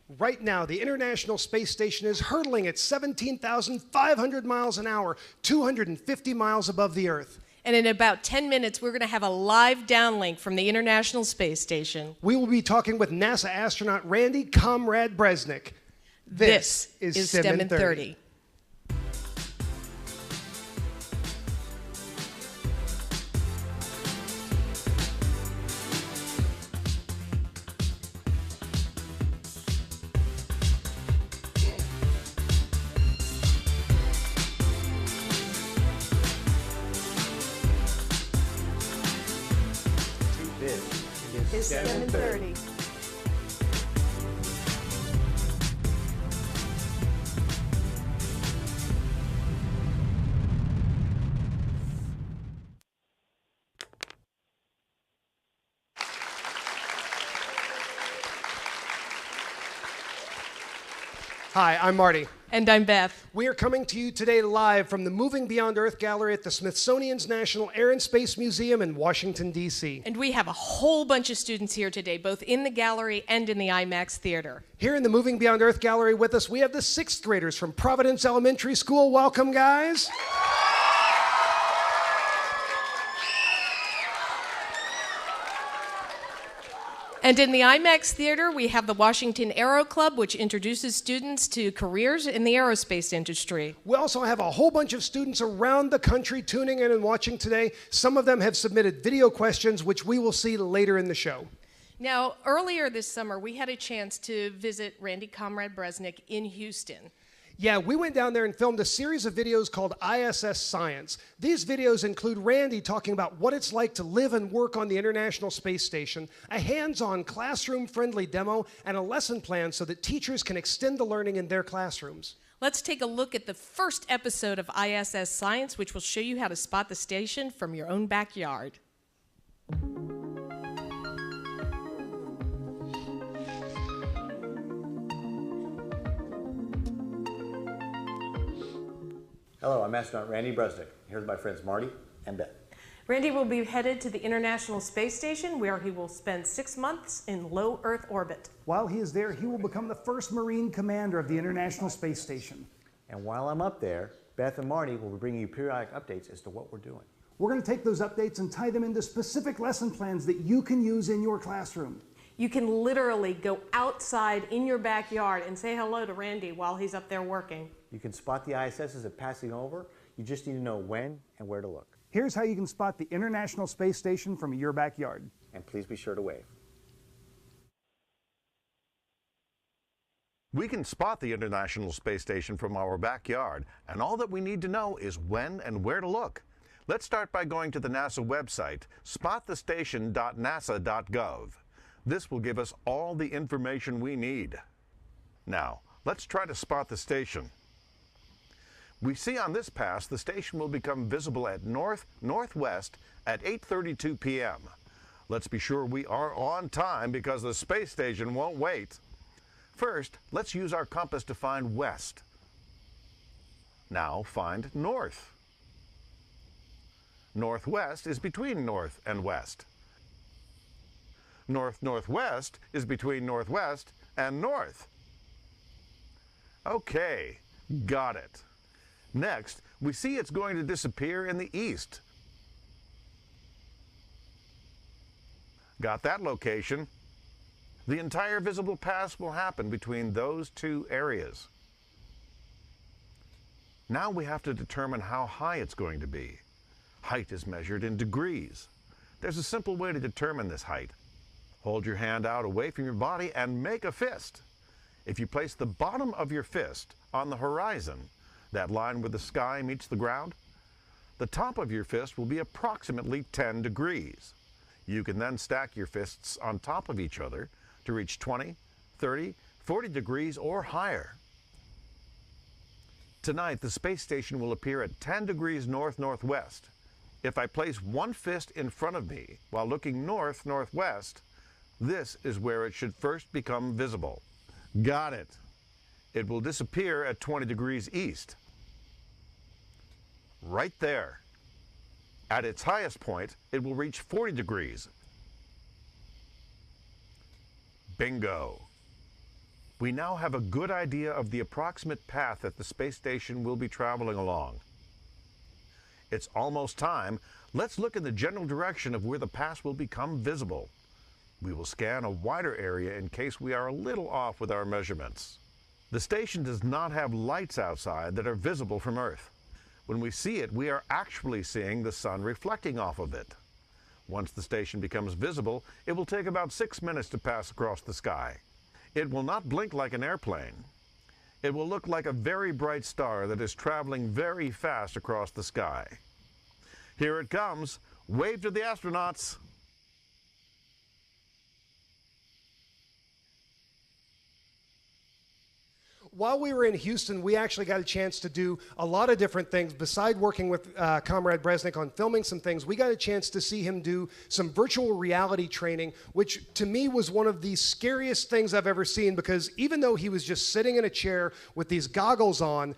Right now, the International Space Station is hurtling at 17,500 miles an hour, 250 miles above the Earth. And in about 10 minutes, we're going to have a live downlink from the International Space Station. We will be talking with NASA astronaut Randy Comrade Bresnik. This is STEM in 30. Is STEM in 30. Hi, I'm Marty. And I'm Beth. We are coming to you today live from the Moving Beyond Earth Gallery at the Smithsonian's National Air and Space Museum in Washington, D.C. And we have a whole bunch of students here today, both in the gallery and in the IMAX theater. Here in the Moving Beyond Earth Gallery with us, we have the 6th graders from Providence Elementary School. Welcome, guys. And in the IMAX theater, we have the Washington Aero Club, which introduces students to careers in the aerospace industry. We also have a whole bunch of students around the country tuning in and watching today. Some of them have submitted video questions, which we will see later in the show. Now, earlier this summer, we had a chance to visit Randy Comrade Bresnik in Houston. Yeah, we went down there and filmed a series of videos called ISS Science. These videos include Randy talking about what it's like to live and work on the International Space Station, a hands-on classroom-friendly demo, and a lesson plan so that teachers can extend the learning in their classrooms. Let's take a look at the first episode of ISS Science, which will show you how to spot the station from your own backyard. Hello, I'm astronaut Randy Bresnik. Here's my friends Marty and Beth. Randy will be headed to the International Space Station, where he will spend 6 months in low Earth orbit. While he is there, he will become the first Marine commander of the International Space Station. And while I'm up there, Beth and Marty will be bringing you periodic updates as to what we're doing. We're going to take those updates and tie them into specific lesson plans that you can use in your classroom. You can literally go outside in your backyard and say hello to Randy while he's up there working. You can spot the ISS as it passing over. You just need to know when and where to look. Here's how you can spot the International Space Station from your backyard. And please be sure to wave. We can spot the International Space Station from our backyard, and all that we need to know is when and where to look. Let's start by going to the NASA website, spotthestation.nasa.gov. This will give us all the information we need. Now, let's try to spot the station. We see on this pass the station will become visible at northwest at 8:32 p.m. Let's be sure we are on time because the space station won't wait. First, let's use our compass to find west. Now find north. Northwest is between north and west. North-northwest is between northwest and north. Okay, got it. Next, we see it's going to disappear in the east. Got that location? The entire visible pass will happen between those two areas. Now we have to determine how high it's going to be. Height is measured in degrees. There's a simple way to determine this height. Hold your hand out away from your body and make a fist. If you place the bottom of your fist on the horizon, that line where the sky meets the ground, the top of your fist will be approximately 10 degrees. You can then stack your fists on top of each other to reach 20, 30, 40 degrees or higher. Tonight, the space station will appear at 10 degrees north-northwest. If I place one fist in front of me while looking north-northwest, this is where it should first become visible. Got it. It will disappear at 20 degrees east. Right there. At its highest point, it will reach 40 degrees. Bingo. We now have a good idea of the approximate path that the space station will be traveling along. It's almost time. Let's look in the general direction of where the path will become visible. We will scan a wider area in case we are a little off with our measurements. The station does not have lights outside that are visible from Earth. When we see it, we are actually seeing the sun reflecting off of it. Once the station becomes visible, it will take about 6 minutes to pass across the sky. It will not blink like an airplane. It will look like a very bright star that is traveling very fast across the sky. Here it comes. Wave to the astronauts. While we were in Houston, we actually got a chance to do a lot of different things. Beside working with Comrade Bresnik on filming some things, we got a chance to see him do some virtual reality training, which to me was one of the scariest things I've ever seen, because even though he was just sitting in a chair with these goggles on,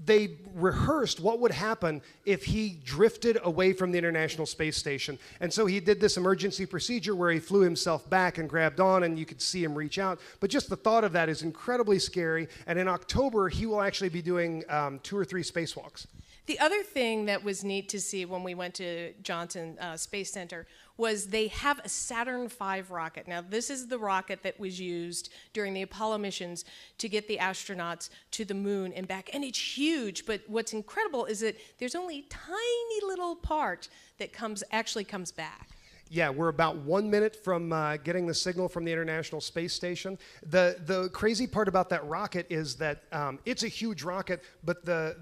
they rehearsed what would happen if he drifted away from the International Space Station. And so he did this emergency procedure where he flew himself back and grabbed on, and you could see him reach out. But just the thought of that is incredibly scary. And in October, he will actually be doing 2 or 3 spacewalks. The other thing that was neat to see when we went to Johnson Space Center was they have a Saturn V rocket. Now, this is the rocket that was used during the Apollo missions to get the astronauts to the moon and back. And it's huge, but what's incredible is that there's only a tiny little part that actually comes back. Yeah, we're about 1 minute from getting the signal from the International Space Station. The crazy part about that rocket is that it's a huge rocket, but the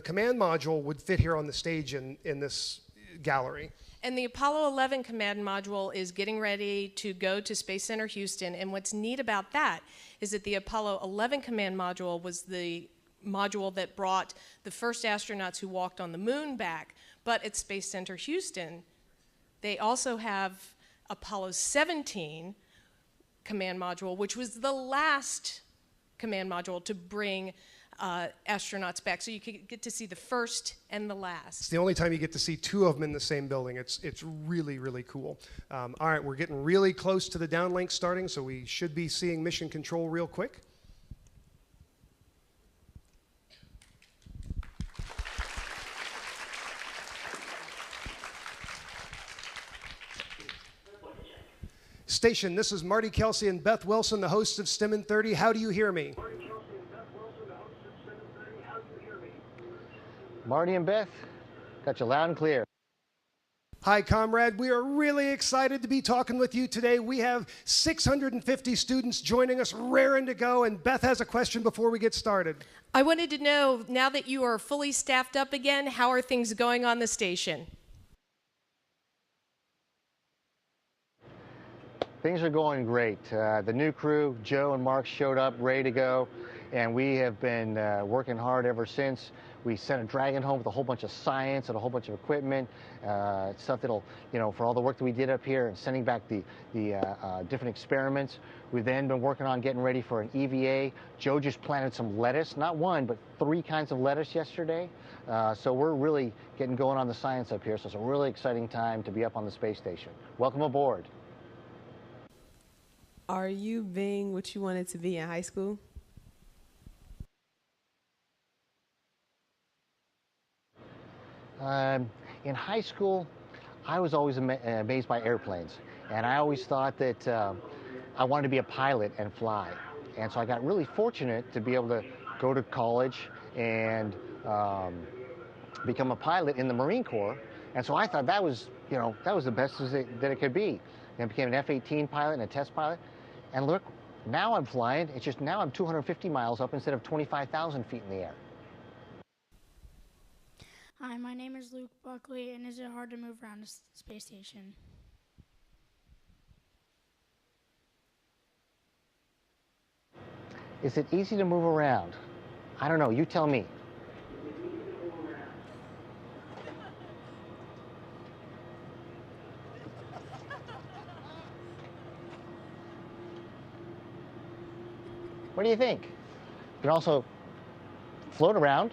command module would fit here on the stage in this gallery. And the Apollo 11 command module is getting ready to go to Space Center Houston. And what's neat about that is that the Apollo 11 command module was the module that brought the first astronauts who walked on the moon back. But at Space Center Houston, they also have Apollo 17 command module, which was the last command module to bring astronauts back, so you could get to see the first and the last. It's the only time you get to see 2 of them in the same building. It's really, really cool. All right, we're getting really close to the downlink starting, so we should be seeing mission control real quick. Station, this is Marty Kelsey and Beth Wilson, the hosts of STEM in 30. How do you hear me? Marty and Beth, got you loud and clear. Hi, comrade. We are really excited to be talking with you today. We have 650 students joining us, raring to go, and Beth has a question before we get started. I wanted to know, now that you are fully staffed up again, how are things going on the station? Things are going great. The new crew, Joe and Mark, showed up ready to go, and we have been working hard ever since. We sent a Dragon home with a whole bunch of science and a whole bunch of equipment, stuff that'll, for all the work that we did up here and sending back the different experiments. We've then been working on getting ready for an EVA. Joe just planted some lettuce, not 1, but 3 kinds of lettuce yesterday. So we're really getting going on the science up here. So it's a really exciting time to be up on the space station. Welcome aboard. Are you being what you wanted to be in high school? In high school, I was always amazed by airplanes, and I always thought that I wanted to be a pilot and fly. And so I got really fortunate to be able to go to college and become a pilot in the Marine Corps. And so I thought that was, that was the best that it could be. And I became an F-18 pilot and a test pilot. And look, now I'm flying. It's just now I'm 250 miles up instead of 25,000 feet in the air. Hi, my name is Luke Buckley, and is it hard to move around the space station? Is it easy to move around? I don't know. You tell me. What do you think? You can also float around.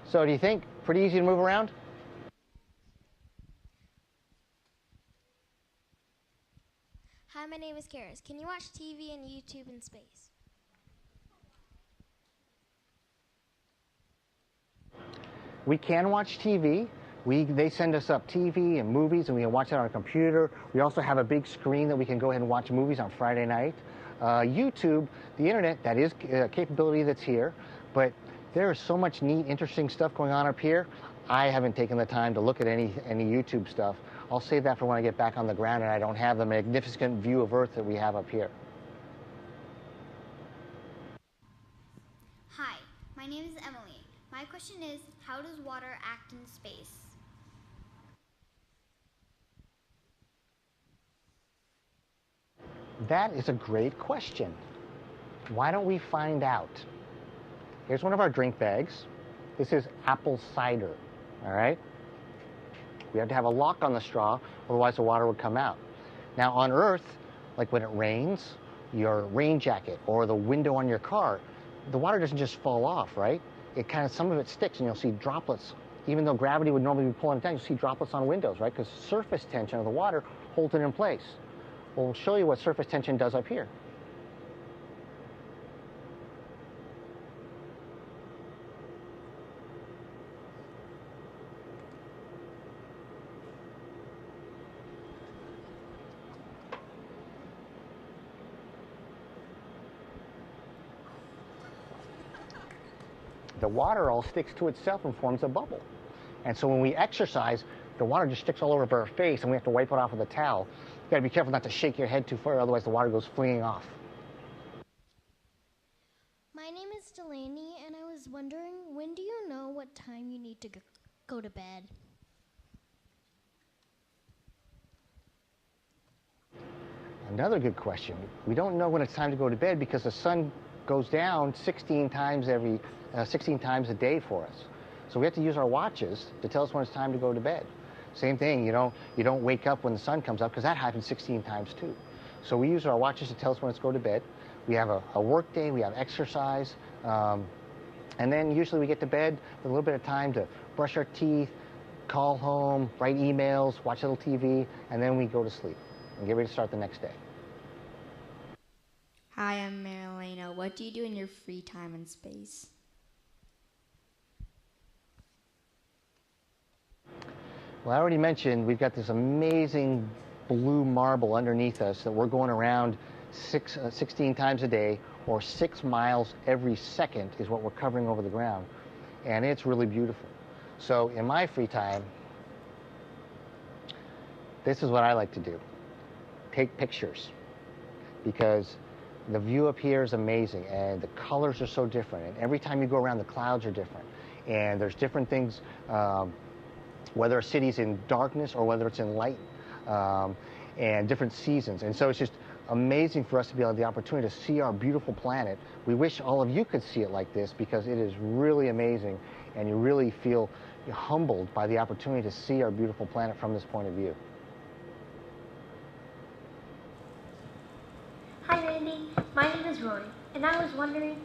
So do you think pretty easy to move around? Hi, my name is Karis. Can you watch TV and YouTube in space? We can watch TV. They send us up TV and movies, and we can watch it on our computer. We also have a big screen that we can go ahead and watch movies on Friday night. YouTube, the internet, that is a capability that's here, but there is so much neat, interesting stuff going on up here. I haven't taken the time to look at any YouTube stuff. I'll save that for when I get back on the ground and I don't have the magnificent view of Earth that we have up here. Hi, my name is Emily. My question is, how does water act in space? That is a great question. Why don't we find out? Here's one of our drink bags. This is apple cider, all right? We have to have a lock on the straw, otherwise the water would come out. Now on Earth, like when it rains, your rain jacket or the window on your car, the water doesn't just fall off, right? Some of it sticks and you'll see droplets. Even though gravity would normally be pulling it down, you'll see droplets on windows, right? Because surface tension of the water holds it in place. Well, we'll show you what surface tension does up here. The water all sticks to itself and forms a bubble. And so when we exercise, the water just sticks all over our face and we have to wipe it off with a towel. You gotta be careful not to shake your head too far, otherwise the water goes flinging off. My name is Delaney, and I was wondering, when do you know what time you need to go to bed? Another good question. We don't know when it's time to go to bed because the sun goes down 16 times a day for us. So we have to use our watches to tell us when it's time to go to bed. Same thing, you don't wake up when the sun comes up because that happens 16 times too. So we use our watches to tell us when it's go to bed. We have a work day, we have exercise, and then usually we get to bed with a little bit of time to brush our teeth, call home, write emails, watch a little TV, and then we go to sleep and get ready to start the next day. Hi, I'm Marilena. What do you do in your free time in space? Well, I already mentioned we've got this amazing blue marble underneath us that we're going around 16 times a day, or 6 miles every second is what we're covering over the ground. And it's really beautiful. So in my free time, this is what I like to do. Take pictures. Because the view up here is amazing, and the colors are so different. And every time you go around, the clouds are different. And there's different things, whether a city's in darkness or whether it's in light, and different seasons. And so it's just amazing for us to be able to have the opportunity to see our beautiful planet. We wish all of you could see it like this because it is really amazing, and you really feel humbled by the opportunity to see our beautiful planet from this point of view. Hi Randy, my name is Rory, and I was wondering,